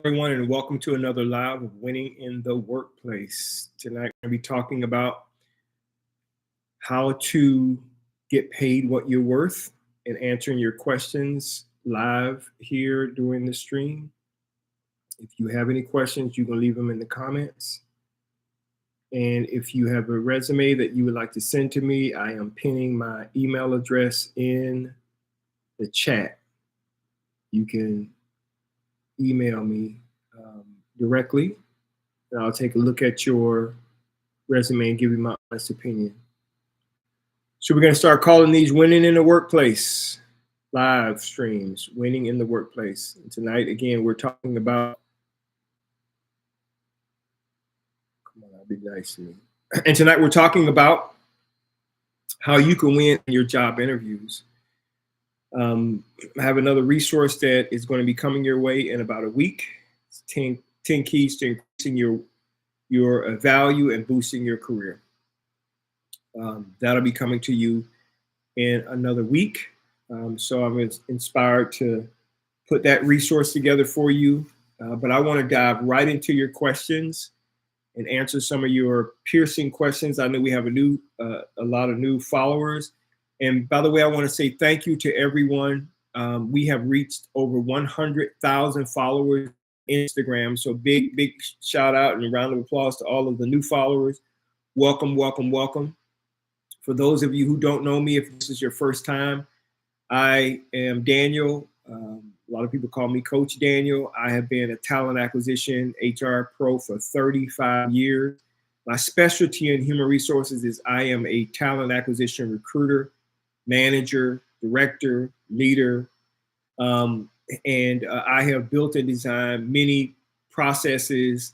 Everyone, and welcome to another live of Winning in the Workplace. Tonight, we're going to be talking about how to get paid what you're worth and answering your questions live here during the stream. If you have any questions, you can leave them in the comments. And if you have a resume that you would like to send to me, I am pinning my email address in the chat. You can email me directly, and I'll take a look at your resume and give you my honest opinion. So we're going to start calling these Winning in the Workplace live streams, Winning in the Workplace. And tonight, again, we're talking about, come on, I'll be nice to me. And tonight we're talking about how you can win in your job interviews. I have another resource that is going to be coming your way in about a week. It's 10 keys to increasing your value and boosting your career. That'll be coming to you in another week. So I'm inspired to put that resource together for you. But I want to dive right into your questions and answer some of your piercing questions. I know we have a lot of new followers. And by the way, I want to say thank you to everyone. We have reached over 100,000 followers on Instagram. So big shout out and a round of applause to all of the new followers. Welcome, welcome, welcome. For those of you who don't know me, if this is your first time, I am Daniel. A lot of people call me Coach Daniel. I have been a talent acquisition HR pro for 35 years. My specialty in human resources is I am a talent acquisition recruiter, manager, director, leader, and I have built and designed many processes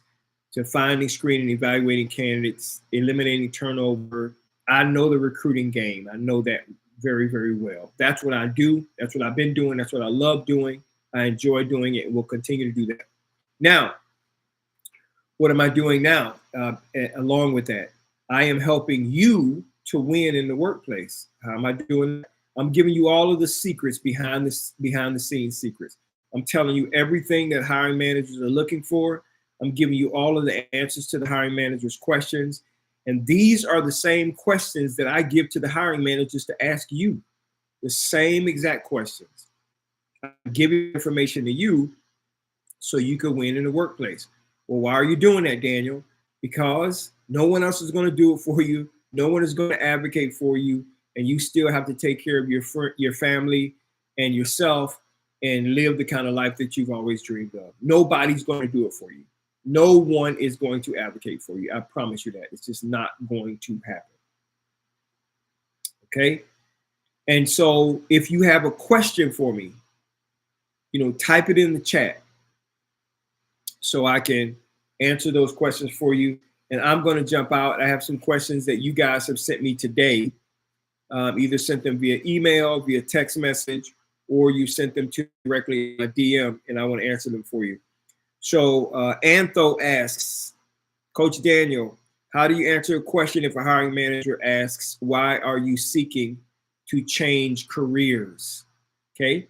to finding, screening, evaluating candidates, eliminating turnover. I know the recruiting game. I know that very, very well. That's what I do. That's what I've been doing. That's what I love doing. I enjoy doing it and will continue to do that. Now, what am I doing now? Along with that, I am helping you to win in the workplace. How am I doing that? I'm giving you all of the secrets behind the scenes secrets. I'm telling you everything that hiring managers are looking for. I'm giving you all of the answers to the hiring managers' questions. And these are the same questions that I give to the hiring managers to ask you. The same exact questions. I give information to you so you can win in the workplace. Well, why are you doing that, Daniel? Because no one else is going to do it for you. No one is going to advocate for you, and you still have to take care of your family and yourself and live the kind of life that you've always dreamed of. Nobody's going to do it for you. No one is going to advocate for you. I promise you that. It's just not going to happen. Okay? And so if you have a question for me, type it in the chat so I can answer those questions for you. And I'm going to jump out. I have some questions that you guys have sent me today. Either sent them via email, via text message, or you sent them to directly a DM, and I want to answer them for you. So Antho asks, Coach Daniel, how do you answer a question if a hiring manager asks, why are you seeking to change careers? Okay.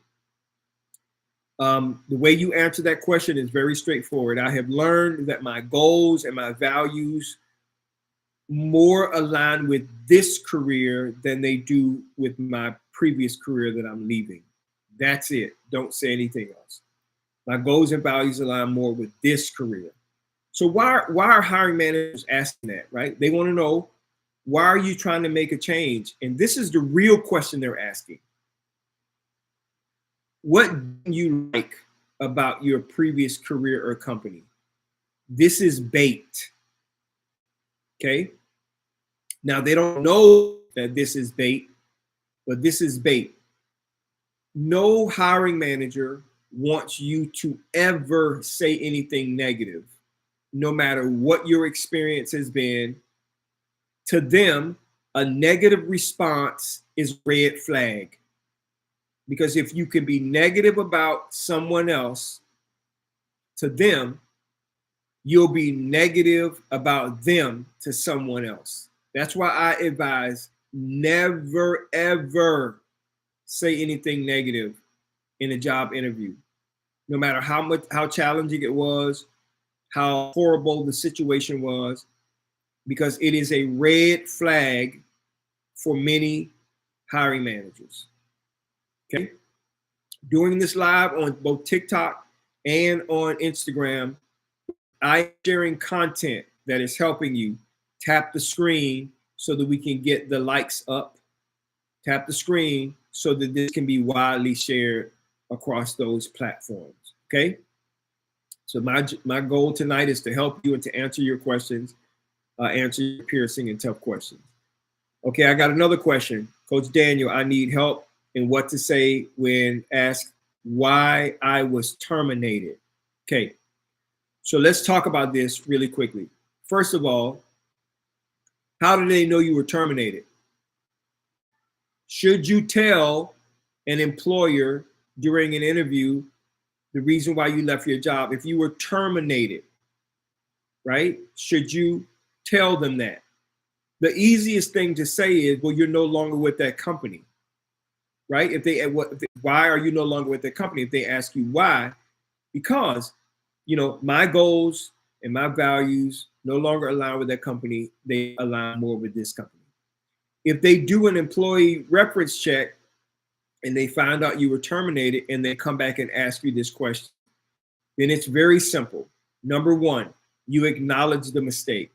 The way you answer that question is very straightforward. I have learned that my goals and my values more align with this career than they do with my previous career that I'm leaving. That's it. Don't say anything else. My goals and values align more with this career. So why are hiring managers asking that, right? They want to know, why are you trying to make a change? And this is the real question they're asking. What do you like about your previous career or company? This is bait. Okay? Now, they don't know that this is bait, but this is bait. No hiring manager wants you to ever say anything negative, no matter what your experience has been. To them, a negative response is red flag. Because if you can be negative about someone else, to them, you'll be negative about them to someone else. That's why I advise never, ever say anything negative in a job interview. no matter how challenging it was, how horrible the situation was, because it is a red flag for many hiring managers. Okay. Doing this live on both TikTok and on Instagram, I'm sharing content that is helping you. Tap the screen so that we can get the likes up. Tap the screen so that this can be widely shared across those platforms. Okay. So my goal tonight is to help you and to answer your questions, answer your piercing and tough questions. Okay, I got another question. Coach Daniel, I need help in what to say when asked why I was terminated. Okay, so let's talk about this really quickly. First of all, how do they know you were terminated? Should you tell an employer during an interview the reason why you left your job? If you were terminated, right? Should you tell them that? The easiest thing to say is, well, you're no longer with that company, right? Why are you no longer with that company? If they ask you why, because, my goals and my values no longer align with that company, they align more with this company. If they do an employee reference check and they find out you were terminated and they come back and ask you this question, then it's very simple. Number one, you acknowledge the mistake.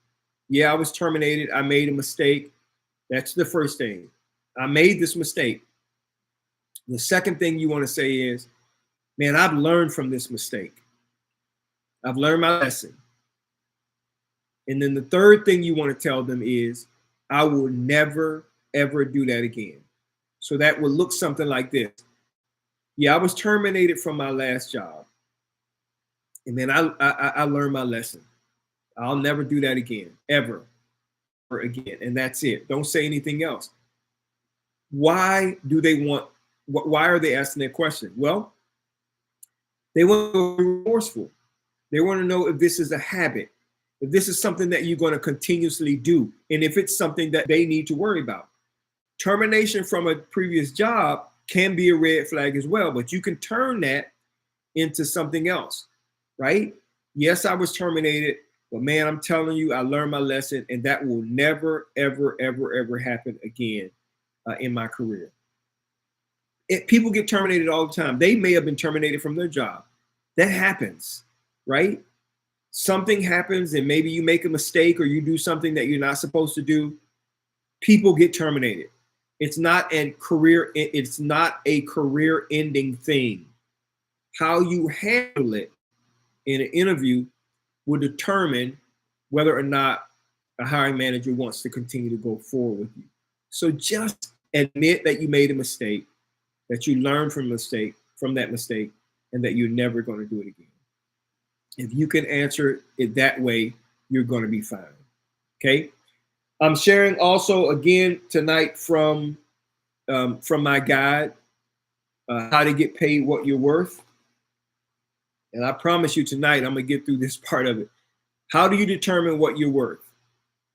Yeah, I was terminated. I made a mistake. That's the first thing. I made this mistake. The second thing you want to say is, man, I've learned from this mistake. I've learned my lesson. And then the third thing you want to tell them is, I will never, ever do that again. So that will look something like this. Yeah, I was terminated from my last job. And then I learned my lesson. I'll never do that again, ever again. And that's it. Don't say anything else. Why are they asking that question? Well, they want to be remorseful. They want to know if this is a habit, if this is something that you're going to continuously do, and if it's something that they need to worry about. Termination from a previous job can be a red flag as well, but you can turn that into something else, right? Yes, I was terminated, but man, I'm telling you, I learned my lesson, and that will never, ever, ever, ever happen again in my career. People get terminated all the time. They may have been terminated from their job. That happens, right? Something happens and maybe you make a mistake or you do something that you're not supposed to do. People get terminated. It's not a career ending thing. How you handle it in an interview will determine whether or not a hiring manager wants to continue to go forward with you. So just admit that you made a mistake, that you learned from that mistake, and that you're never going to do it again. If you can answer it that way, you're going to be fine. Okay. I'm sharing also again tonight from my guide, how to get paid what you're worth. And I promise you tonight, I'm going to get through this part of it. How do you determine what you're worth?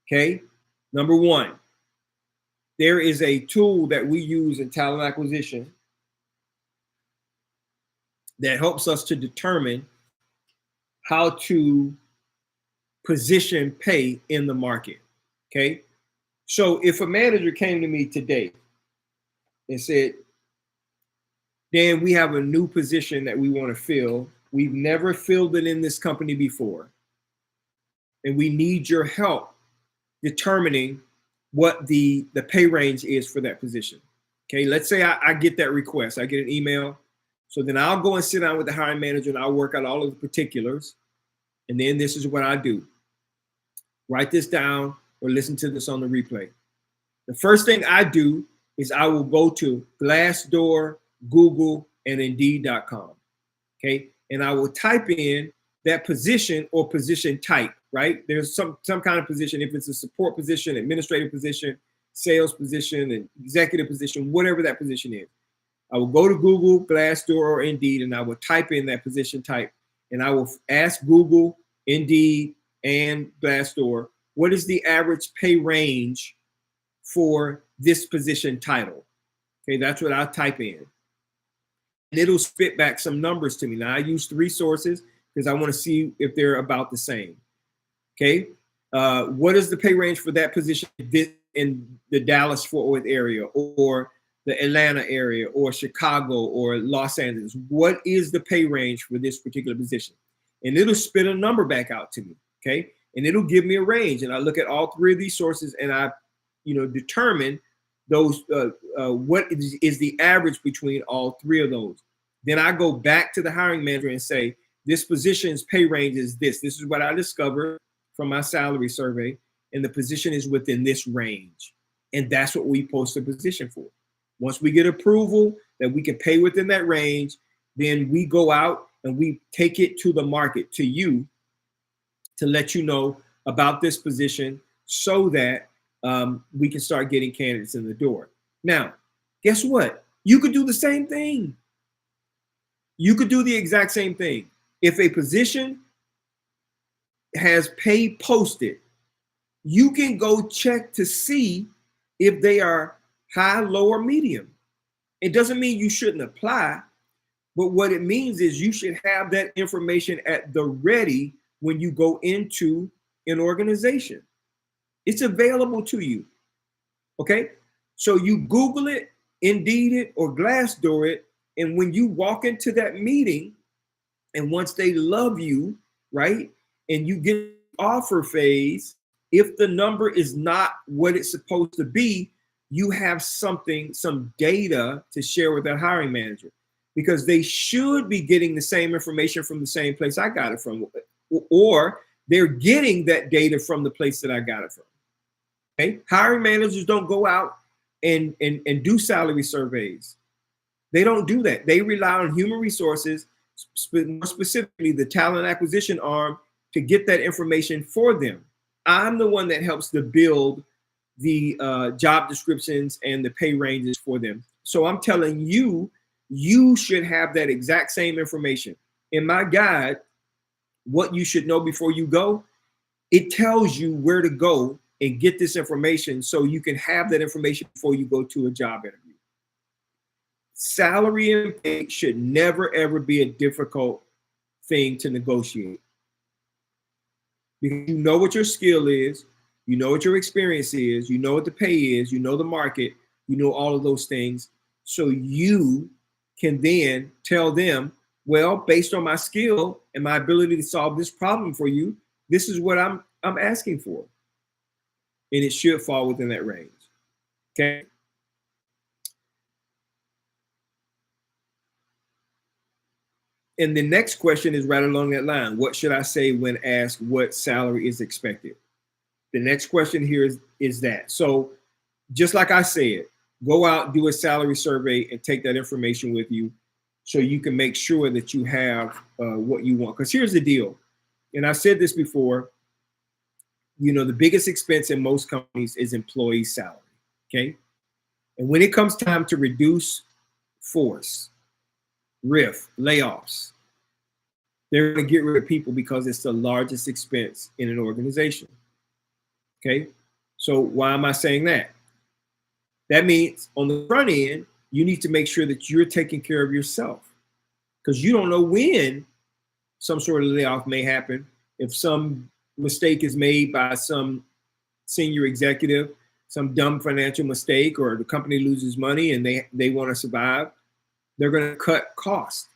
Okay. Number one, there is a tool that we use in talent acquisition that helps us to determine how to position pay in the market. Okay. So if a manager came to me today and said, Dan, we have a new position that we want to fill. We've never filled it in this company before. And we need your help determining what the pay range is for that position. Okay, let's say I get that request. I get an email. So then I'll go and sit down with the hiring manager and I'll work out all of the particulars. And then this is what I do. Write this down or listen to this on the replay. The first thing I do is I will go to Glassdoor, Google, and Indeed.com. Okay, and I will type in that position or position type, right? There's some kind of position, if it's a support position, administrative position, sales position, and executive position, whatever that position is. I will go to Google, Glassdoor, or Indeed, and I will type in that position type. And I will ask Google, Indeed, and Glassdoor, what is the average pay range for this position title? Okay, that's what I'll type in. and it'll spit back some numbers to me. Now I use 3 sources because I want to see if they're about the same. Okay. What is the pay range for that position in the Dallas-Fort Worth area, or the Atlanta area, or Chicago, or Los Angeles? What is the pay range for this particular position? And it'll spit a number back out to me. Okay. And it'll give me a range. And I look at all 3 of these sources, and I, determine those, what is the average between all 3 of those. Then I go back to the hiring manager and say, this position's pay range is this. This is what I discovered from my salary survey, and the position is within this range. And that's what we post the position for. Once we get approval that we can pay within that range, then we go out and we take it to the market, to you, to let you know about this position so that we can start getting candidates in the door. Now, guess what? You could do the same thing. You could do the exact same thing. If a position has pay posted, you can go check to see if they are high, low, or medium. It doesn't mean you shouldn't apply, but what it means is you should have that information at the ready when you go into an organization. It's available to you. Okay? So you Google it, Indeed it, or Glassdoor it, and when you walk into that meeting, and once they love you, right, and you get offer phase, if the number is not what it's supposed to be, you have something, some data to share with that hiring manager, because they should be getting the same information from the same place I got it from, or they're getting that data from the place that I got it from. Okay, hiring managers don't go out and do salary surveys. They don't do that. They rely on human resources, more specifically the talent acquisition arm, to get that information for them. I'm the one that helps to build the job descriptions and the pay ranges for them. So I'm telling you, you should have that exact same information. In my guide, What You Should Know Before You Go, it tells you where to go and get this information so you can have that information before you go to a job interview. Salary and pay should never, ever be a difficult thing to negotiate. Because you know what your skill is, you know what your experience is, you know what the pay is, you know the market, you know all of those things. So you can then tell them, well, based on my skill and my ability to solve this problem for you, this is what I'm asking for. And it should fall within that range. Okay. And the next question is right along that line. What should I say when asked what salary is expected? The next question here is that. So just like I said, go out, do a salary survey, and take that information with you so you can make sure that you have what you want. Because here's the deal, and I've said this before, the biggest expense in most companies is employee salary, okay? And when it comes time to reduce force, RIF, layoffs, they're going to get rid of people because it's the largest expense in an organization. Okay, so why am I saying that? That means on the front end, you need to make sure that you're taking care of yourself, because you don't know when some sort of layoff may happen. If some mistake is made by some senior executive, some dumb financial mistake, or the company loses money and they want to survive, they're going to cut costs.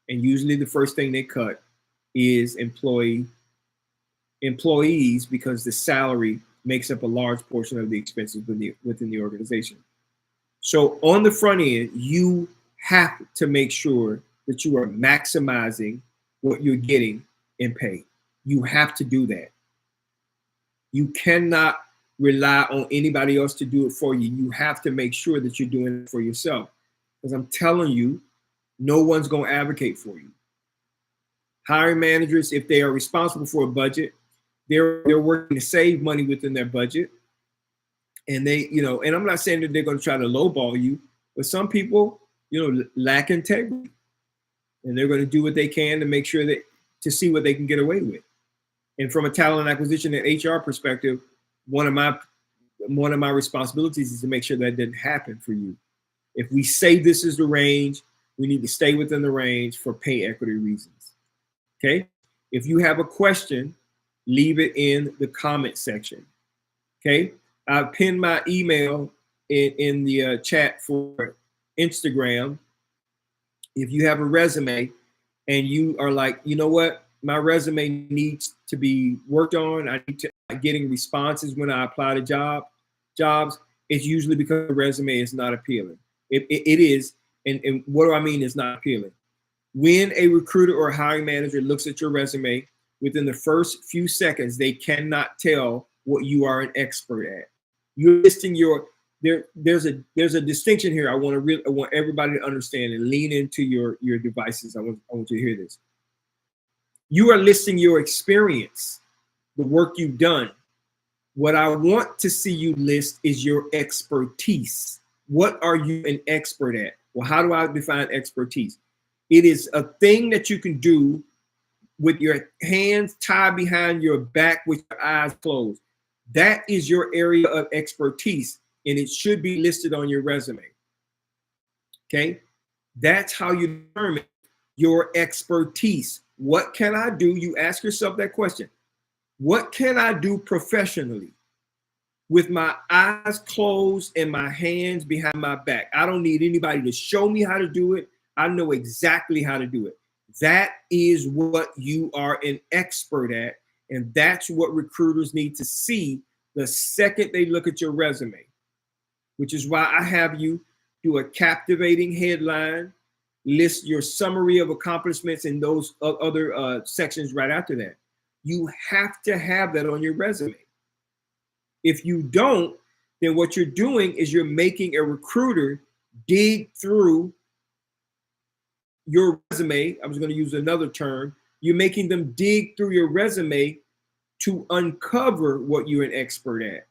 And usually the first thing they cut is employees, because the salary makes up a large portion of the expenses within the organization. So on the front end, you have to make sure that you are maximizing what you're getting in pay. You have to do that. You cannot rely on anybody else to do it for you. You have to make sure that you're doing it for yourself. Because I'm telling you, no one's going to advocate for you. Hiring managers, if they are responsible for a budget, they're working to save money within their budget. And they, and I'm not saying that they're going to try to lowball you, but some people, lack integrity. And they're going to do what they can to make sure to see what they can get away with. And from a talent acquisition and HR perspective, one of my responsibilities is to make sure that didn't happen for you. If we say this is the range, We need to stay within the range for pay equity reasons. Okay. If you have a question, leave it in the comment section. Okay. I've pinned my email in the chat for Instagram. If you have a resume and you are like, you know what, my resume needs to be worked on, I need to getting responses when I apply to jobs, it's usually because the resume is not appealing. It is, and what do I mean it's not appealing? When a recruiter or a hiring manager looks at your resume, within the first few seconds, they cannot tell what you are an expert at. You're listing your there's a distinction here. I want everybody to understand and lean into your devices. I want you to hear this. You are listing your experience, the work you've done. What I want to see you list is your expertise. What are you an expert at? Well, how do I define expertise? It is a thing that you can do with your hands tied behind your back with your eyes closed. That is your area of expertise, and it should be listed on your resume. Okay? That's how you determine your expertise. What can I do? You ask yourself that question. What can I do professionally with my eyes closed and my hands behind my back? I don't need anybody to show me how to do it. I know exactly how to do it. That is what you are an expert at. And that's what recruiters need to see the second they look at your resume, which is why I have you do a captivating headline, list your summary of accomplishments in those other sections right after that. You have to have that on your resume. If you don't, then what you're doing is you're making a recruiter dig through your resume. I was going to use another term. You're making them dig through your resume to uncover what you're an expert at.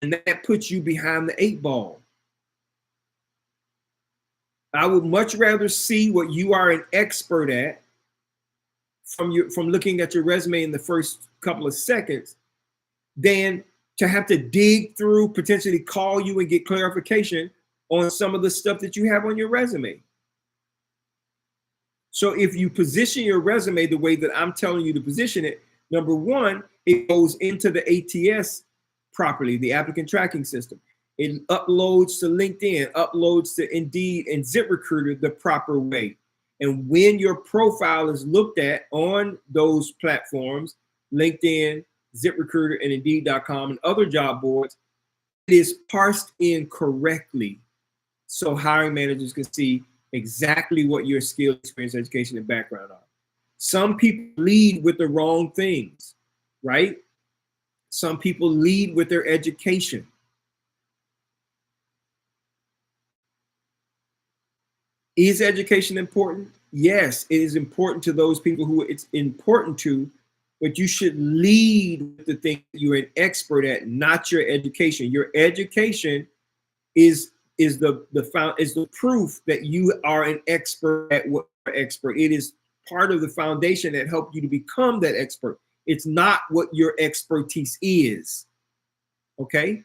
And that puts you behind the 8 ball. I would much rather see what you are an expert at from looking at your resume in the first couple of seconds than to have to dig through, potentially call you and get clarification on some of the stuff that you have on your resume. So if you position your resume the way that I'm telling you to position it, number one, it goes into the ATS properly, the applicant tracking system. It uploads to LinkedIn, uploads to Indeed and ZipRecruiter the proper way. And when your profile is looked at on those platforms, LinkedIn, ZipRecruiter, and Indeed.com and other job boards, it is parsed in correctly so hiring managers can see exactly what your skill, experience, education, and background are. Some people lead with the wrong things, right? Some people lead with their education. Is education important? Yes, it is important to those people who it's important to, but you should lead with the thing you're an expert at, not your education. Your education is the proof that you are an expert at what you're an expert. It is part of the foundation that helped you to become that expert. It's not what your expertise is. Okay?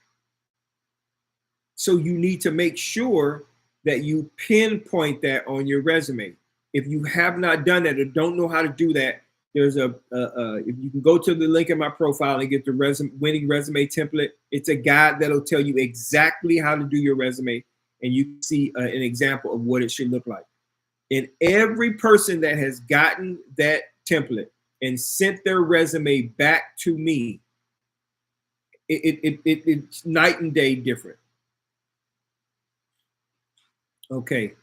So you need to make sure that you pinpoint that on your resume. If you have not done that or don't know how to do that, there's if you can go to the link in my profile and get the winning resume template. It's a guide that'll tell you exactly how to do your resume, and you can see an example of what it should look like. And every person that has gotten that template and sent their resume back to me, it's night and day different. Okay,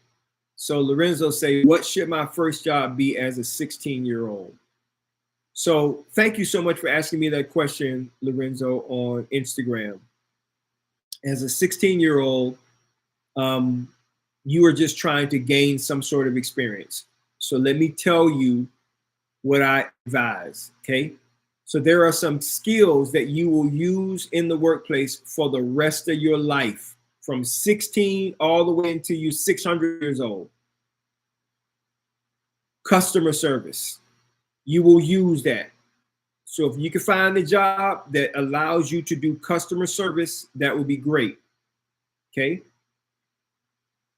so Lorenzo say, what should my first job be as a 16-year-old? So thank you so much for asking me that question, Lorenzo, on Instagram. As a 16-year-old, you are just trying to gain some sort of experience. So let me tell you what I advise, okay? So there are some skills that you will use in the workplace for the rest of your life, from 16 all the way until you're 600 years old. Customer service. You will use that. So if you can find a job that allows you to do customer service, that would be great. Okay.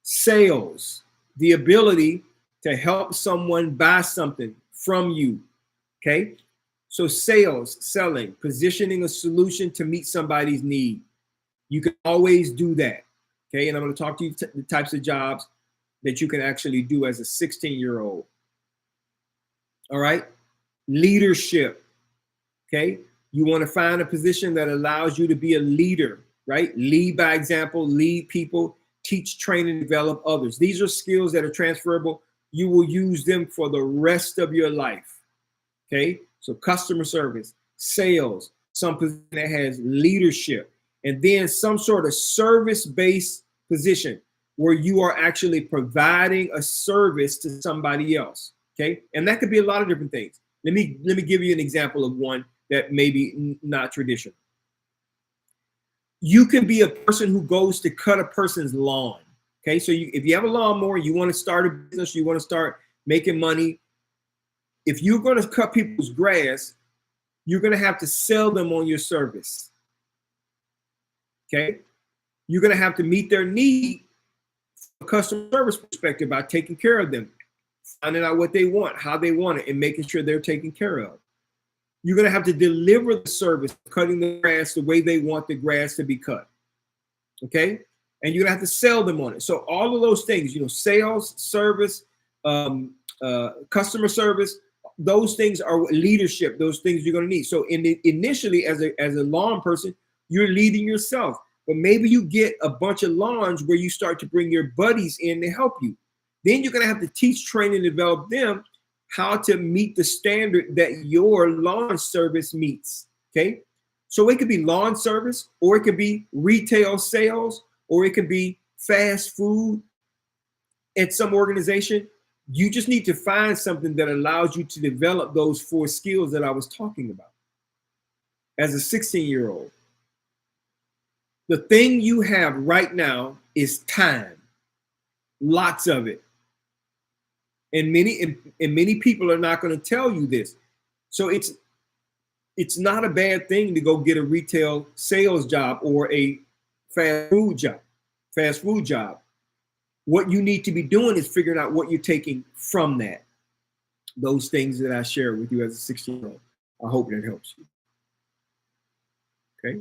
Sales. the ability to help someone buy something from you. Okay. So sales, selling, positioning a solution to meet somebody's need. You can always do that. Okay. And I'm going to talk to you the types of jobs that you can actually do as a 16-year-old. All right. Leadership. Okay. You want to find a position that allows you to be a leader, right? Lead by example, lead people, teach, train, and develop others. These are skills that are transferable. You will use them for the rest of your life. Okay. So customer service, sales, some position that has leadership, and then some sort of service-based position where you are actually providing a service to somebody else. Okay. And that could be a lot of different things. Let me give you an example of one that may be not traditional. You can be a person who goes to cut a person's lawn. Okay. So if you have a lawnmower, you want to start a business, you want to start making money. If you're going to cut people's grass, you're going to have to sell them on your service. Okay. You're going to have to meet their need from a customer service perspective by taking care of them, finding out what they want, how they want it, and making sure they're taken care of. You're going to have to deliver the service, cutting the grass the way they want the grass to be cut. Okay. And you're going to have to sell them on it. So all of those things, sales, service, customer service, those things are leadership. Those things you're going to need. So initially, as a lawn person, you're leading yourself. But maybe you get a bunch of lawns where you start to bring your buddies in to help you. Then you're going to have to teach, train, and develop them how to meet the standard that your lawn service meets. Okay. So it could be lawn service, or it could be retail sales, or it could be fast food at some organization. You just need to find something that allows you to develop those 4 skills that I was talking about as a 16-year-old. The thing you have right now is time, lots of it. And many people are not going to tell you this. So it's not a bad thing to go get a retail sales job or a fast food job. What you need to be doing is figuring out what you're taking from that. Those things that I share with you as a 16-year-old. I hope that helps you. Okay.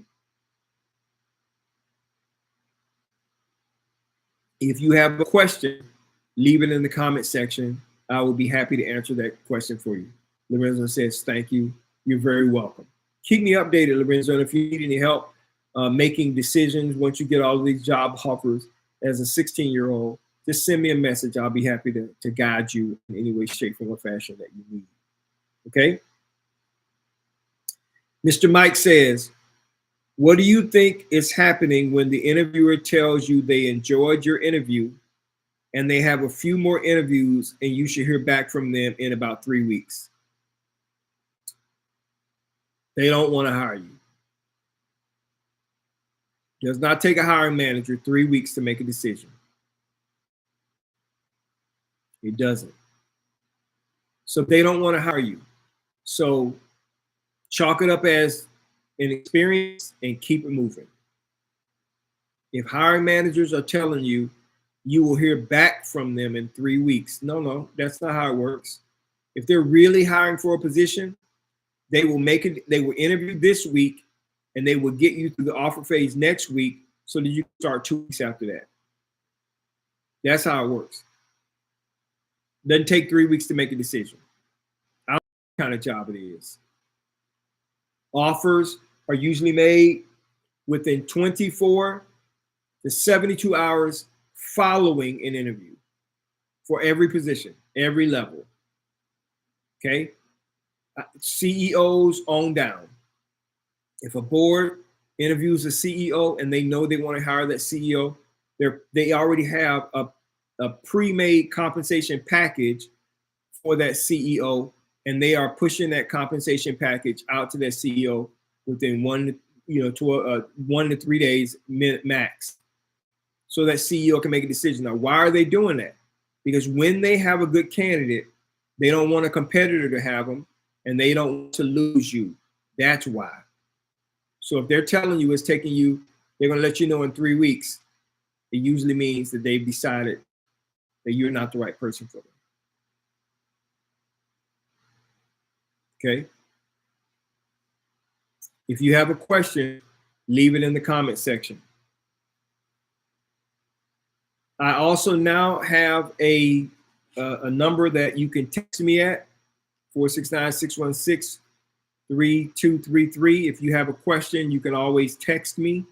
If you have a question, leave it in the comment section. I will be happy to answer that question for you. Lorenzo says, thank you. You're very welcome. Keep me updated, Lorenzo. And if you need any help making decisions once you get all of these job offers as a 16-year-old, just send me a message. I'll be happy to guide you in any way, shape, form, or fashion that you need. Okay? Mr. Mike says, what do you think is happening when the interviewer tells you they enjoyed your interview and they have a few more interviews and you should hear back from them in about 3 weeks? They don't want to hire you. It does not take a hiring manager 3 weeks to make a decision. It doesn't. So they don't want to hire you. So chalk it up as an experience and keep it moving. If hiring managers are telling you you will hear back from them in 3 weeks, no, that's not how it works. If they're really hiring for a position, they will interview this week and they will get you through the offer phase next week so that you can start 2 weeks after that. That's how it works. Doesn't take 3 weeks to make a decision. I don't know what kind of job it is. Offers are usually made within 24 to 72 hours following an interview for every position, every level. Okay? CEOs on down. If a board interviews a CEO and they know they want to hire that CEO, they already have a pre-made compensation package for that CEO, and they are pushing that compensation package out to that CEO within 1 to 3 days max, so that CEO can make a decision. Now, why are they doing that? Because when they have a good candidate, they don't want a competitor to have them, and they don't want to lose you. That's why. So if they're telling you it's taking you, they're going to let you know in 3 weeks, it usually means that they've decided that you're not the right person for them. Okay. If you have a question, leave it in the comment section. I also now have a number that you can text me at, 469-616-3233. If you have a question, you can always text me,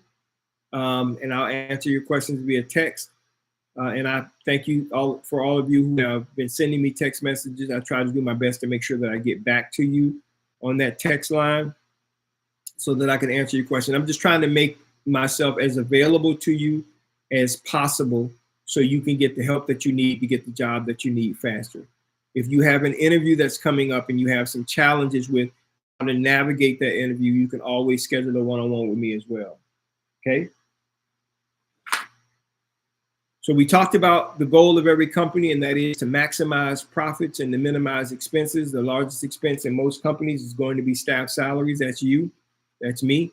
and I'll answer your questions via text. And I thank you for all of you who have been sending me text messages. I try to do my best to make sure that I get back to you on that text line so that I can answer your question. I'm just trying to make myself as available to you as possible so you can get the help that you need to get the job that you need faster. If you have an interview that's coming up and you have some challenges with how to navigate that interview, you can always schedule a one-on-one with me as well. Okay. So we talked about the goal of every company, and that is to maximize profits and to minimize expenses. The largest expense in most companies is going to be staff salaries. That's you. That's me.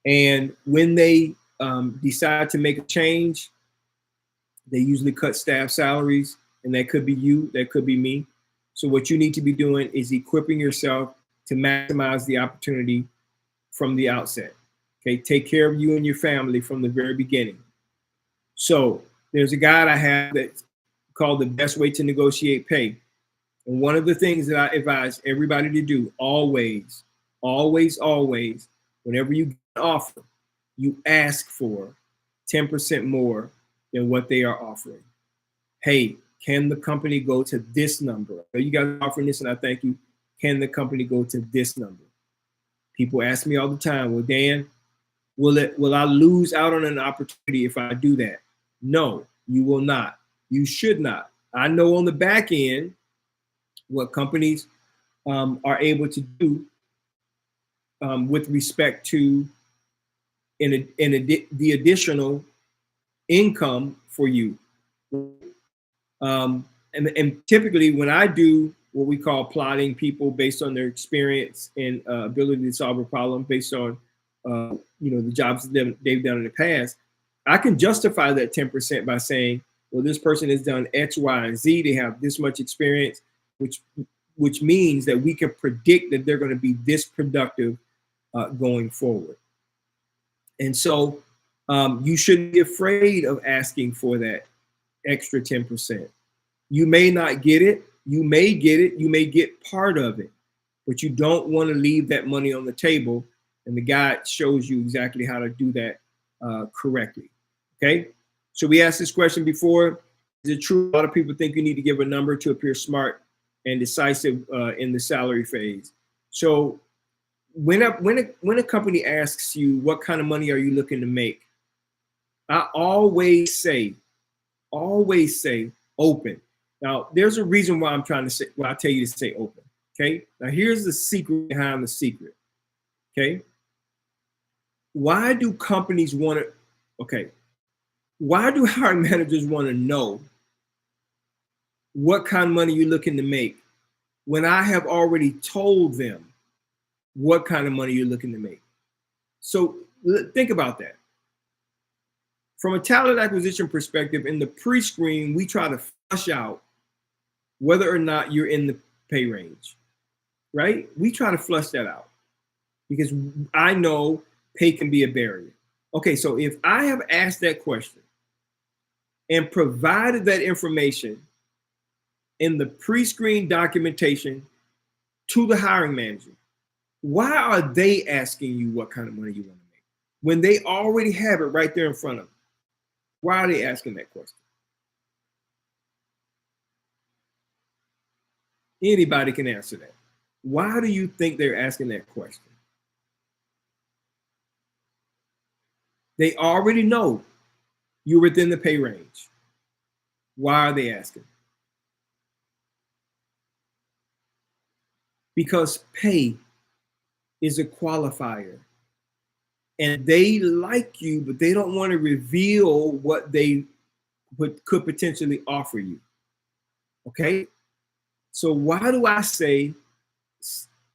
And when they decide to make a change, they usually cut staff salaries, and that could be you, that could be me. So what you need to be doing is equipping yourself to maximize the opportunity from the outset. Okay, take care of you and your family from the very beginning. So there's a guide I have that's called The Best Way to Negotiate Pay. And one of the things that I advise everybody to do, always, whenever you get an offer, you ask for 10% more than what they are offering. Hey, can the company go to this number? You guys are offering this and I thank you. Can the company go to this number? People ask me all the time, well, Dan, will I lose out on an opportunity if I do that? No, you will not. You should not. I know on the back end what companies are able to do with respect to the additional income for you. And typically when I do what we call plotting people based on their experience and ability to solve a problem based on the jobs that they've done in the past, I can justify that 10% by saying, well, this person has done X, Y, and Z. They have this much experience, which means that we can predict that they're going to be this productive going forward. And so you shouldn't be afraid of asking for that extra 10%. You may not get it. You may get it. You may get part of it, but you don't want to leave that money on the table. And the guide shows you exactly how to do that correctly. Okay. So we asked this question before. Is it true a lot of people think you need to give a number to appear smart and decisive in the salary phase? So when a company asks you what kind of money are you looking to make, I always say open. Now, there's a reason why I'm trying to say, why I tell you to say open. Okay. Now, here's the secret behind the secret. Okay. Why do companies want to, okay. Why do hiring managers want to know what kind of money you're looking to make when I have already told them what kind of money you're looking to make? So think about that. From a talent acquisition perspective, in the pre-screen, we try to flush out whether or not you're in the pay range, right? We try to flush that out because I know pay can be a barrier. Okay, so if I have asked that question and provided that information in the pre-screen documentation to the hiring manager, why are they asking you what kind of money you want to make when they already have it right there in front of them? Why are they asking that question? Anybody can answer that. Why do you think they're asking that question? They already know you're within the pay range. Why are they asking? Because pay is a qualifier. And they like you, but they don't want to reveal what they could potentially offer you. Okay? So why do I say,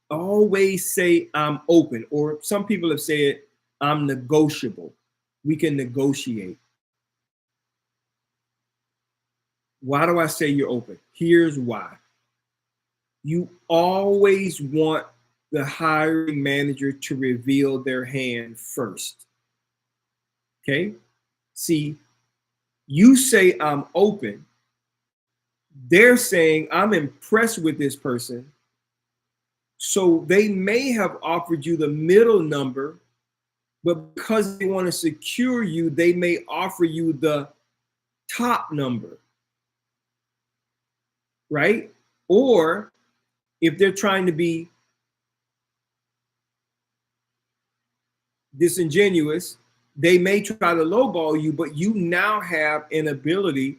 always say I'm open? Or some people have said I'm negotiable. We can negotiate. Why do I say you're open? Here's why. You always want the hiring manager to reveal their hand first. Okay? See, you say I'm open. They're saying I'm impressed with this person. So they may have offered you the middle number, but because they want to secure you, they may offer you the top number, right? Or if they're trying to be disingenuous, they may try to lowball you, but you now have an ability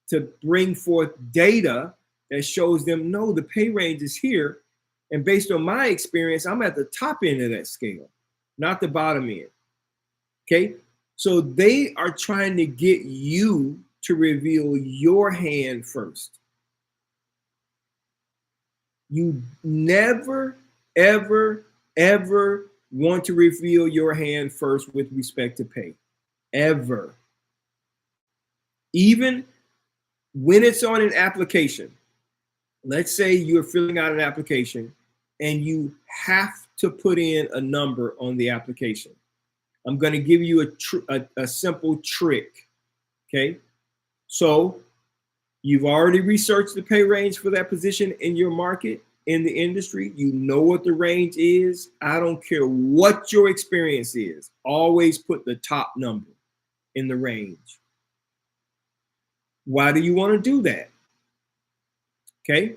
to bring forth data that shows them, no, the pay range is here. And based on my experience, I'm at the top end of that scale, not the bottom end. Okay. So they are trying to get you to reveal your hand first. You never, ever, ever want to reveal your hand first with respect to pay. Ever. Even when it's on an application, let's say you're filling out an application and you have to put in a number on the application. I'm going to give you a simple trick. Okay. So you've already researched the pay range for that position in your market, in the industry. You know what the range is. I don't care what your experience is. Always put the top number in the range. Why do you want to do that? Okay.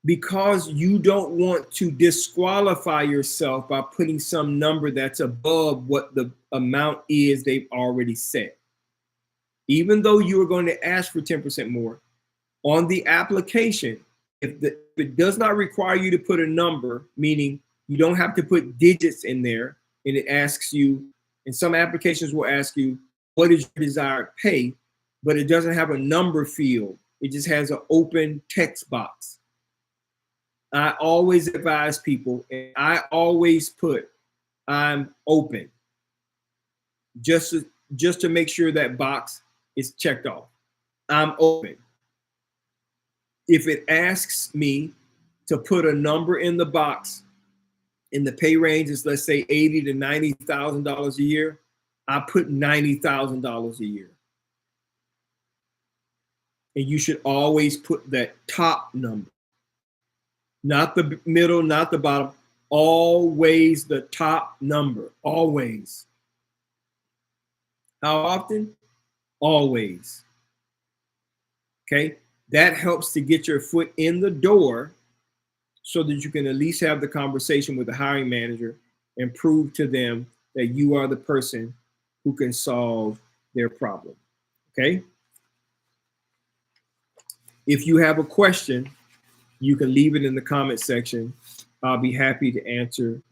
Because you don't want to disqualify yourself by putting some number that's above what the amount is they've already set. Even though you are going to ask for 10% more on the application, if it does not require you to put a number, meaning you don't have to put digits in there, and it asks you, and some applications will ask you, what is your desired pay? But it doesn't have a number field. It just has an open text box. I always advise people, and I always put, I'm open, just to make sure that box is checked off. I'm open. If it asks me to put a number in the box, and the pay range is, let's say, $80,000 to $90,000 a year, I put $90,000 a year. And you should always put that top number. Not the middle, not the bottom, always the top number, always. How often? Always. Okay, that helps to get your foot in the door so that you can at least have the conversation with the hiring manager and prove to them that you are the person who can solve their problem. Okay? If you have a question, you can leave it in the comment section. I'll be happy to answer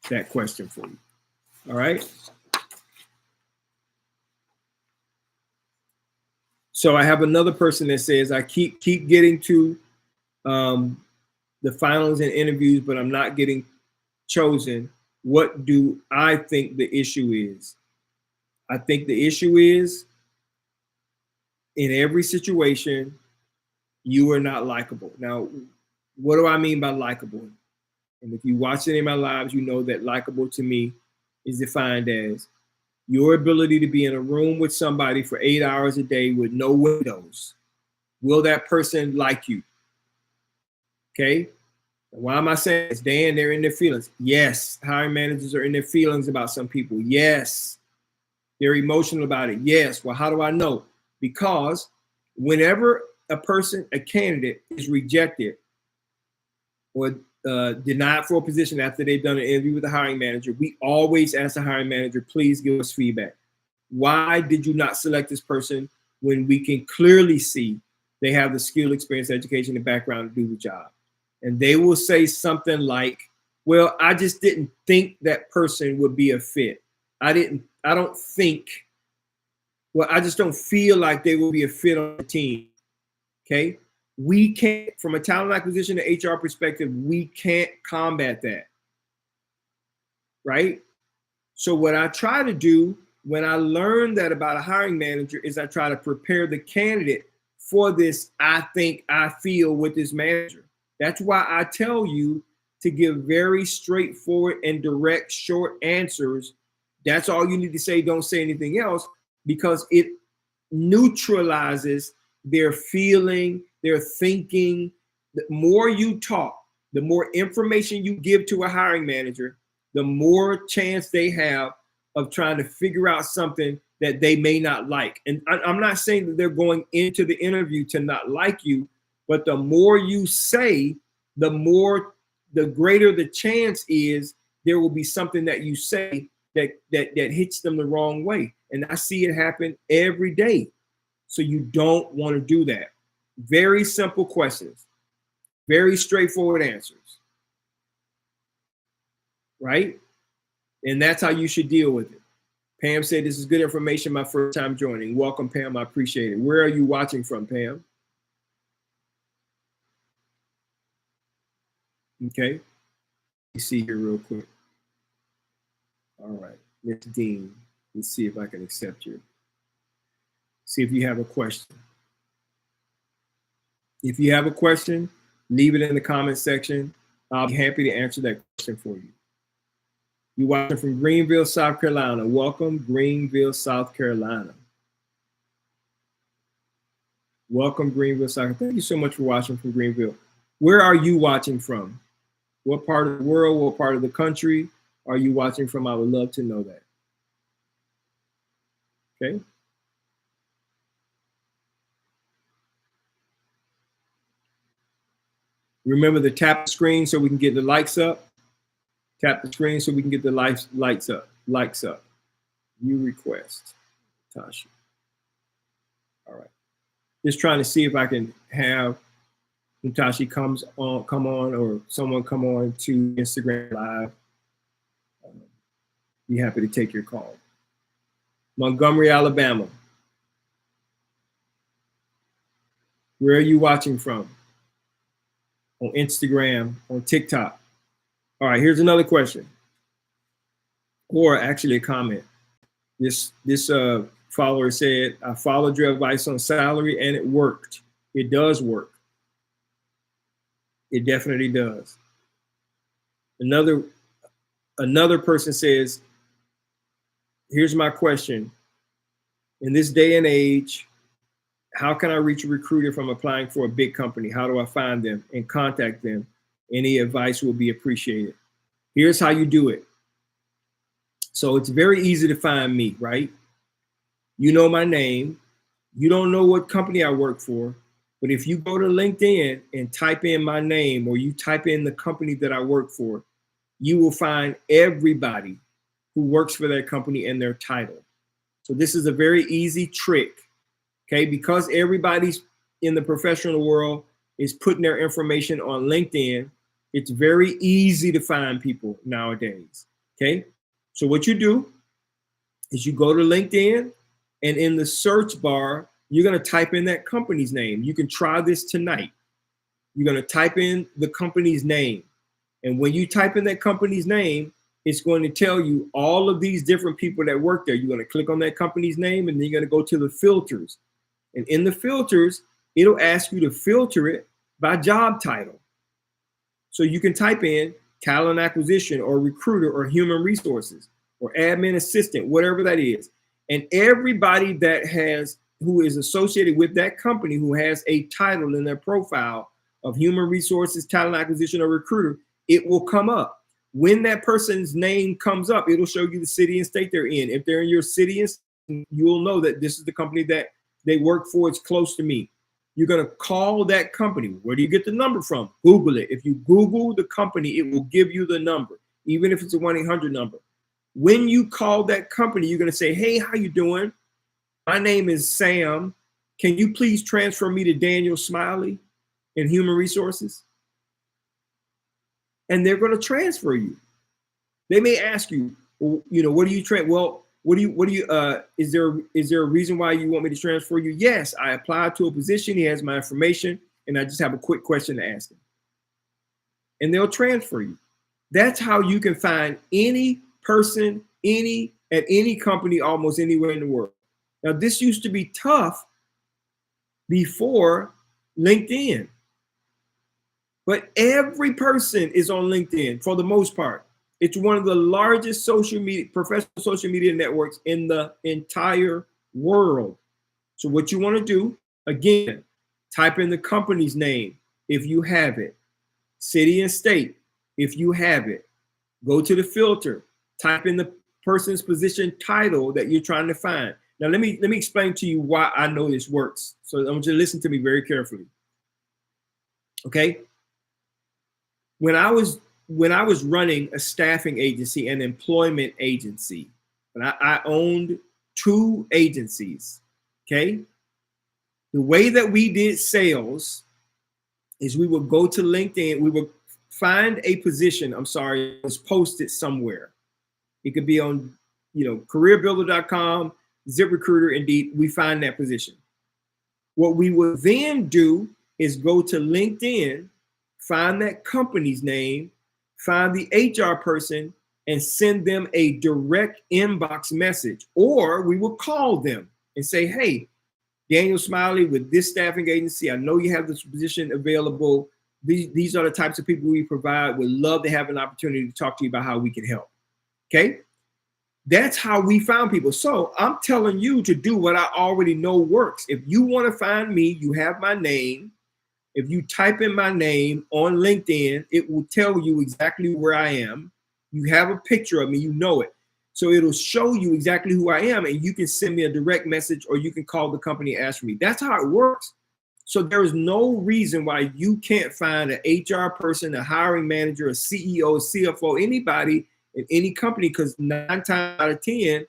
that question for you. All right? So I have another person that says, I keep getting to the finals and interviews, but I'm not getting chosen. What do I think the issue is? I think the issue is, in every situation, you are not likable. Now, what do I mean by likable? And if you watch any of my lives, you know that likable to me is defined as your ability to be in a room with somebody for 8 hours a day with no windows. Will that person like you? Okay. Why am I saying this? Dan, they're in their feelings. Yes. Hiring managers are in their feelings about some people. Yes. They're emotional about it. Yes. Well, how do I know? Because whenever a candidate is rejected or denied for a position after they've done an interview with the hiring manager, we always ask the hiring manager, please give us feedback. Why did you not select this person when we can clearly see they have the skill, experience, education, and background to do the job? And they will say something like, well, I just didn't think that person would be a fit. I just don't feel like they will be a fit on the team. Okay. We can't, from a talent acquisition to HR perspective, we can't combat that. Right. So what I try to do when I learned that about a hiring manager is I try to prepare the candidate for this I think, I feel with this manager. That's why I tell you to give very straightforward and direct short answers. That's all you need to say. Don't say anything else, because it neutralizes their feeling, their thinking. The more you talk, the more information you give to a hiring manager, the more chance they have of trying to figure out something that they may not like. And I'm not saying that they're going into the interview to not like you, but the more you say, the greater the chance is there will be something that you say that hits them the wrong way. And I see it happen every day. So you don't want to do that. Very simple questions, very straightforward answers, right? And that's how you should deal with it. Pam said, this is good information, my first time joining. Welcome, Pam. I appreciate it. Where are you watching from, Pam? Okay. Let me see here real quick. All right. Miss Dean. Let's see if I can accept you. See if you have a question. If you have a question, leave it in the comment section. I'll be happy to answer that question for you. You're watching from Greenville, South Carolina. Welcome, Greenville, South Carolina. Welcome, Greenville, South Carolina. Thank you so much for watching from Greenville. Where are you watching from? What part of the world, what part of the country are you watching from? I would love to know that. Okay. Remember to tap the screen so we can get the likes up. Tap the screen so we can get the likes up. New request, Tasha. All right. Just trying to see if I can have Tasha come on, or someone come on to Instagram Live. Be happy to take your call. Montgomery, Alabama. Where are you watching from? On Instagram, on TikTok. All right, here's another question, or actually a comment. This follower said, I followed your advice on salary and it worked. It does work. It definitely does. Another person says, here's my question. In this day and age, how can I reach a recruiter from applying for a big company? How do I find them and contact them? Any advice will be appreciated. Here's how you do it. So it's very easy to find me, right? You know my name. You don't know what company I work for, but if you go to LinkedIn and type in my name, or you type in the company that I work for, you will find everybody who works for that company and their title. So this is a very easy trick, okay? Because everybody's in the professional world is putting their information on LinkedIn, it's very easy to find people nowadays, okay? So what you do is you go to LinkedIn, and in the search bar, you're gonna type in that company's name. You can try this tonight. You're gonna type in the company's name. And when you type in that company's name, it's going to tell you all of these different people that work there. You're going to click on that company's name, and then you're going to go to the filters. And in the filters, it'll ask you to filter it by job title. So you can type in talent acquisition, or recruiter, or human resources, or admin assistant, whatever that is. And everybody who is associated with that company, who has a title in their profile of human resources, talent acquisition, or recruiter, it will come up. When that person's name comes up, it'll show you the city and state they're in. If they're in your city and state, you'll know that this is the company that they work for. It's close to me. You're going to call that company. Where do you get the number from? Google it. If you Google the company, it will give you the number, even if it's a 1-800 number. When you call that company, you're going to say, hey, how you doing? My name is Sam. Can you please transfer me to Daniel Smiley in Human Resources? And they're going to transfer you. They may ask you, well, what do you train? Well, is there a reason why you want me to transfer you? Yes, I applied to a position. He has my information, and I just have a quick question to ask him. And they'll transfer you. That's how you can find any person, any at any company almost anywhere in the world. Now, this used to be tough before LinkedIn, but every person is on LinkedIn for the most part. It's one of the largest professional social media networks in the entire world. So what you want to do, again, type in the company's name if you have it, city and state if you have it. Go to the filter, type in the person's position title that you're trying to find. Now let me explain to you why I know this works. So I want you to listen to me very carefully. Okay. When I was running a staffing agency, an employment agency, and I owned 2 agencies. Okay. The way that we did sales is we would go to LinkedIn, we would find a position, it was posted somewhere. It could be on, careerbuilder.com, ZipRecruiter, Indeed. We find that position. What we would then do is go to LinkedIn, find that company's name, find the HR person, and send them a direct inbox message. Or we would call them and say, hey, Daniel Smiley with this staffing agency, I know you have this position available. These are the types of people we provide. We'd love to have an opportunity to talk to you about how we can help. Okay? That's how we found people. So I'm telling you to do what I already know works. If you want to find me, you have my name. If you type in my name on LinkedIn, it will tell you exactly where I am. You have a picture of me, you know it. So it'll show you exactly who I am, and you can send me a direct message or you can call the company and ask for me. That's how it works. So there is no reason why you can't find an HR person, a hiring manager, a CEO, CFO, anybody in any company, because 9 times out of 10,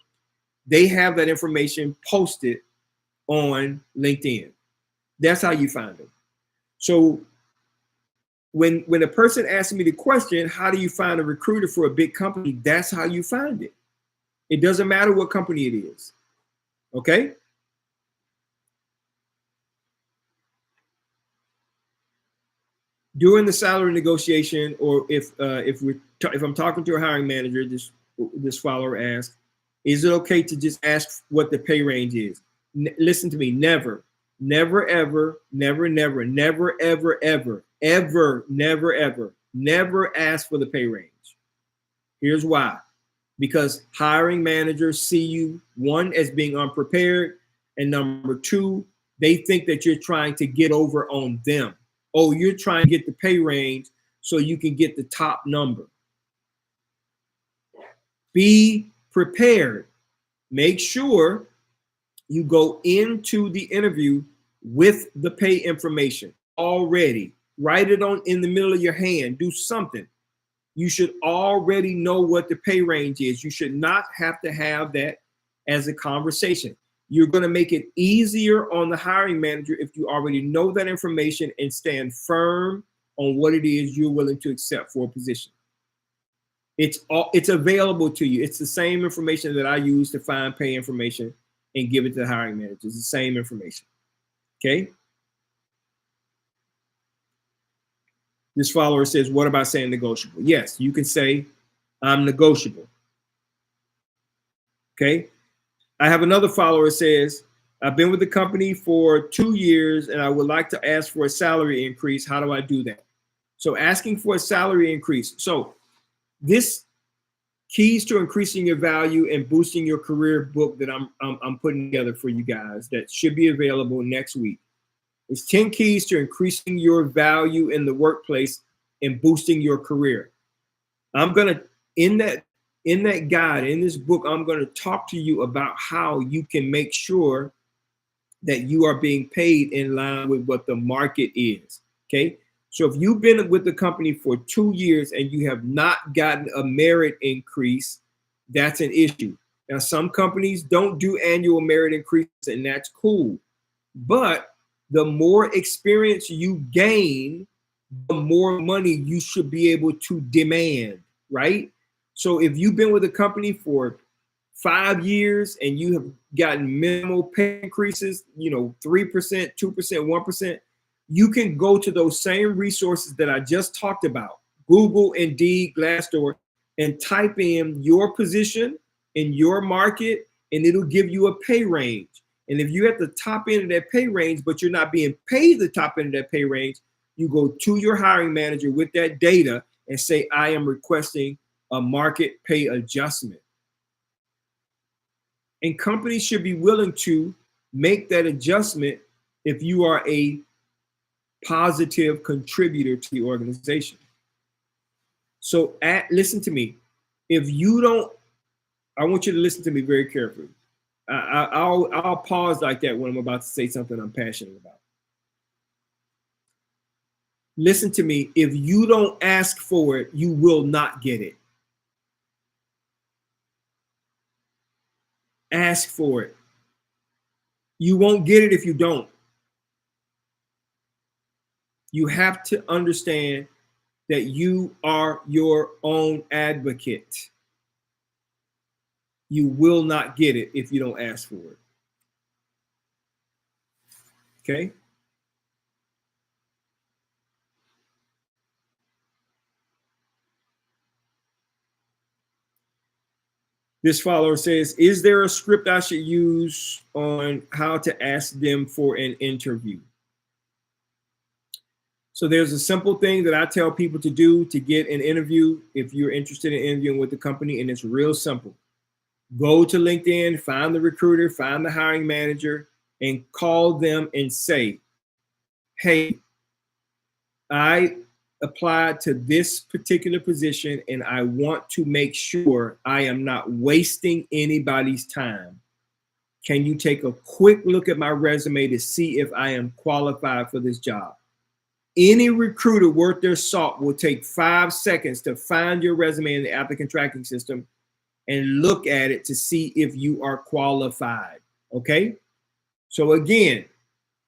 they have that information posted on LinkedIn. That's how you find them. So when a person asks me the question, how do you find a recruiter for a big company? That's how you find it. It doesn't matter what company it is. Okay? During the salary negotiation, or if I'm talking to a hiring manager, this follower asked, is it okay to just ask what the pay range is? Listen to me, never, ever, never ask for the pay range. Here's why. Because hiring managers see you, 1, as being unprepared, and number 2, they think that you're trying to get over on them. Oh, you're trying to get the pay range so you can get the top number. Be prepared. Make sure you go into the interview with the pay information already. Write it on in the middle of your hand. Do something. You should already know what the pay range is. You should not have to have that as a conversation. You're going to make it easier on the hiring manager if you already know that information and stand firm on what it is you're willing to accept for a position. It's available to you. It's the same information that I use to find pay information and give it to the hiring manager. It's the same information. Okay. This follower says, what about saying negotiable? Yes, you can say, I'm negotiable. Okay. I have another follower that says, I've been with the company for 2 years and I would like to ask for a salary increase. How do I do that? So asking for a salary increase. So this keys to increasing your value and boosting your career book that I'm putting together for you guys that should be available next week. It's 10 keys to increasing your value in the workplace and boosting your career. I'm going to, in that guide, in this book, I'm going to talk to you about how you can make sure that you are being paid in line with what the market is. Okay. So if you've been with the company for 2 years and you have not gotten a merit increase, that's an issue. Now, some companies don't do annual merit increases, and that's cool. But the more experience you gain, the more money you should be able to demand, right? So if you've been with a company for 5 years and you have gotten minimal pay increases, 3%, 2%, 1%, you can go to those same resources that I just talked about, Google, Indeed, Glassdoor, and type in your position in your market, and it'll give you a pay range. And if you're at the top end of that pay range, but you're not being paid the top end of that pay range, you go to your hiring manager with that data and say, I am requesting a market pay adjustment. And companies should be willing to make that adjustment if you are a positive contributor to the organization. So listen to me. If you don't, I want you to listen to me very carefully. I'll pause like that when I'm about to say something I'm passionate about. Listen to me. If you don't ask for it, you will not get it. Ask for it. You won't get it if you don't. You have to understand that you are your own advocate. You will not get it if you don't ask for it. Okay? This follower says, is there a script I should use on how to ask them for an interview? So there's a simple thing that I tell people to do to get an interview if you're interested in interviewing with the company, and it's real simple. Go to LinkedIn, find the recruiter, find the hiring manager, and call them and say, hey, I applied to this particular position and I want to make sure I am not wasting anybody's time. Can you take a quick look at my resume to see if I am qualified for this job? Any recruiter worth their salt will take 5 seconds to find your resume in the applicant tracking system and look at it to see if you are qualified, okay? So again,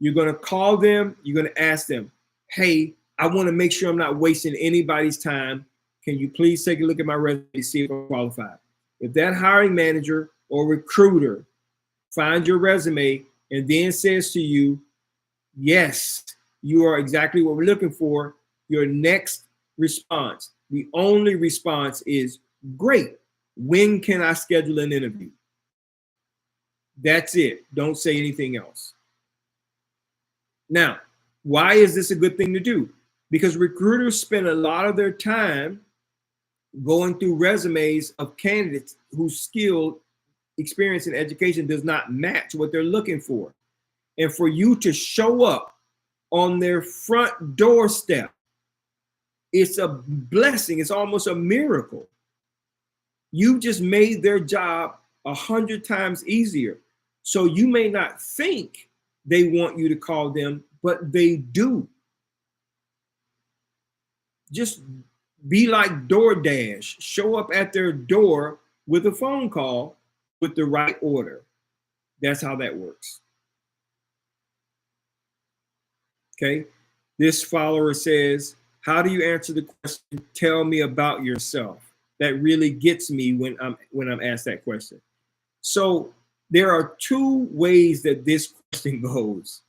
you're gonna call them, you're gonna ask them, hey, I wanna make sure I'm not wasting anybody's time. Can you please take a look at my resume to see if I'm qualified? If that hiring manager or recruiter finds your resume and then says to you, yes, you are exactly what we're looking for, your next response, the only response is, great. When can I schedule an interview? That's it. Don't say anything else. Now, why is this a good thing to do? Because recruiters spend a lot of their time going through resumes of candidates whose skill, experience, and education does not match what they're looking for. And for you to show up on their front doorstep, it's a blessing. It's almost a miracle. You just made their job 100 times easier. So you may not think they want you to call them, but they do. Just be like DoorDash. Show up at their door with a phone call with the right order. That's how that works. Okay. This follower says, how do you answer the question, tell me about yourself? That really gets me when I'm asked that question. So there are 2 ways that this question goes.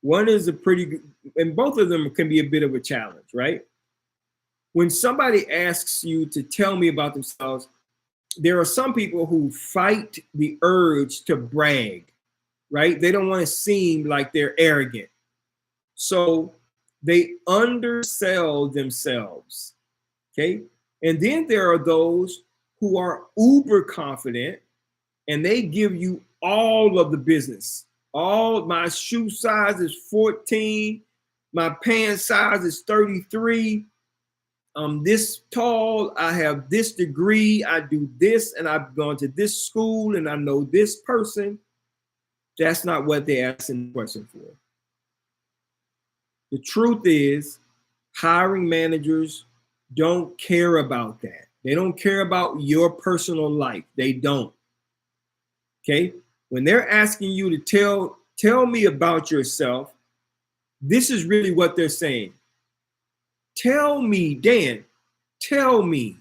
One is a pretty good, and both of them can be a bit of a challenge, right? When somebody asks you to tell me about themselves, there are some people who fight the urge to brag, right? They don't want to seem like they're arrogant. So they undersell themselves, okay? And then there are those who are uber confident and they give you all of the business. All my shoe size is 14. My pants size is 33. I'm this tall. I have this degree. I do this and I've gone to this school and I know this person. That's not what they're asking the question for. The truth is, hiring managers don't care about that. They don't care about your personal life. They don't. Okay? When they're asking you to tell me about yourself, this is really what they're saying. Tell me, Dan, tell me,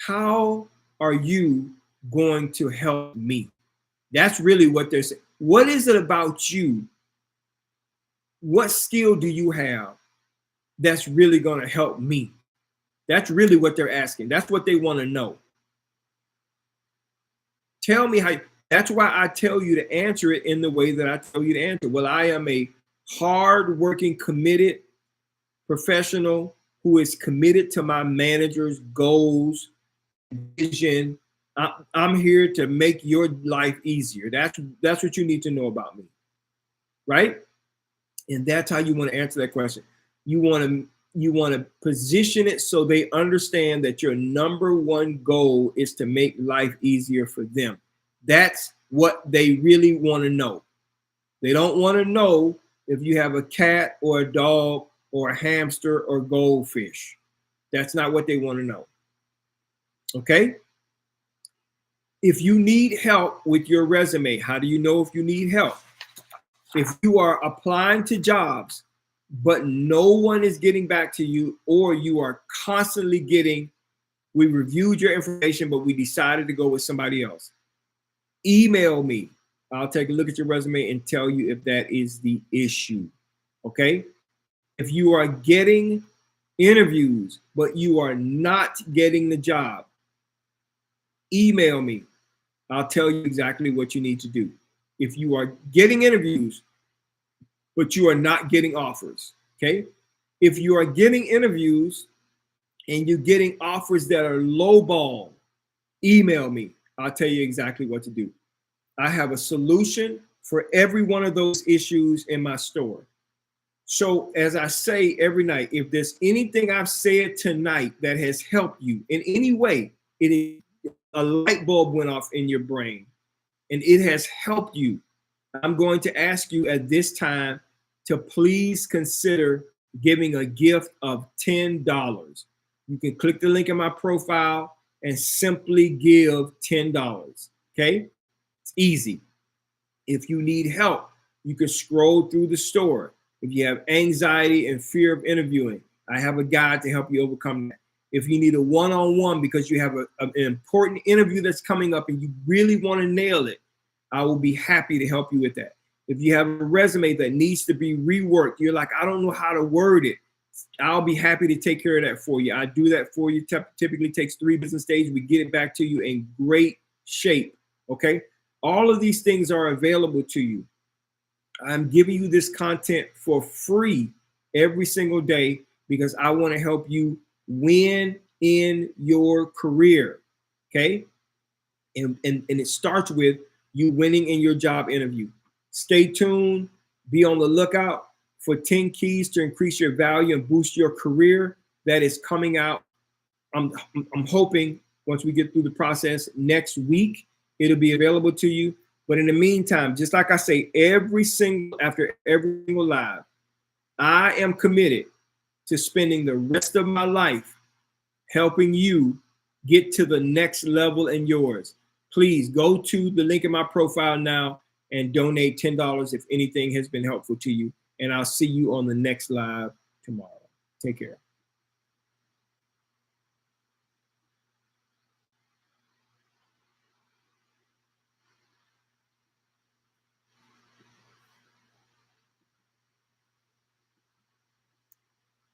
how are you going to help me? That's really what they're saying. What is it about you? What skill do you have that's really going to help me? That's really what they're asking. That's what they want to know. Tell me how. That's why I tell you to answer it in the way that I tell you to answer. Well, I am a hard-working, committed professional who is committed to my manager's goals, vision. I'm here to make your life easier. That's what you need to know about me, right? And that's how you want to answer that question. You want to position it so they understand that your number one goal is to make life easier for them. That's what they really want to know. They don't want to know if you have a cat or a dog or a hamster or goldfish. That's not what they want to know. Okay? If you need help with your resume, how do you know if you need help? If you are applying to jobs, but no one is getting back to you, or you are constantly getting, we reviewed your information, but we decided to go with somebody else, email me. I'll take a look at your resume and tell you if that is the issue. Okay? If you are getting interviews, but you are not getting the job, email me. I'll tell you exactly what you need to do. If you are getting interviews, but you are not getting offers, okay? If you are getting interviews and you're getting offers that are lowball, email me. I'll tell you exactly what to do. I have a solution for every one of those issues in my store. So as I say every night, if there's anything I've said tonight that has helped you in any way, it is a light bulb went off in your brain and it has helped you. I'm going to ask you at this time to please consider giving a gift of $10. You can click the link in my profile and simply give $10. Okay? It's easy. If you need help, you can scroll through the store. If you have anxiety and fear of interviewing, I have a guide to help you overcome that. If you need a one-on-one because you have an important interview that's coming up and you really want to nail it, I will be happy to help you with that. If you have a resume that needs to be reworked, you're like, I don't know how to word it, I'll be happy to take care of that for you. I do that for you. Typically takes 3 business days. We get it back to you in great shape, okay? All of these things are available to you. I'm giving you this content for free every single day because I want to help you win in your career, okay? And it starts with you winning in your job interview. Stay tuned. Be on the lookout for 10 keys to increase your value and boost your career. That is coming out. I'm hoping once we get through the process next week, it'll be available to you. But in the meantime, just like I say, after every single live, I am committed to spending the rest of my life helping you get to the next level in yours. Please go to the link in my profile now and donate $10 if anything has been helpful to you. And I'll see you on the next live tomorrow. Take care.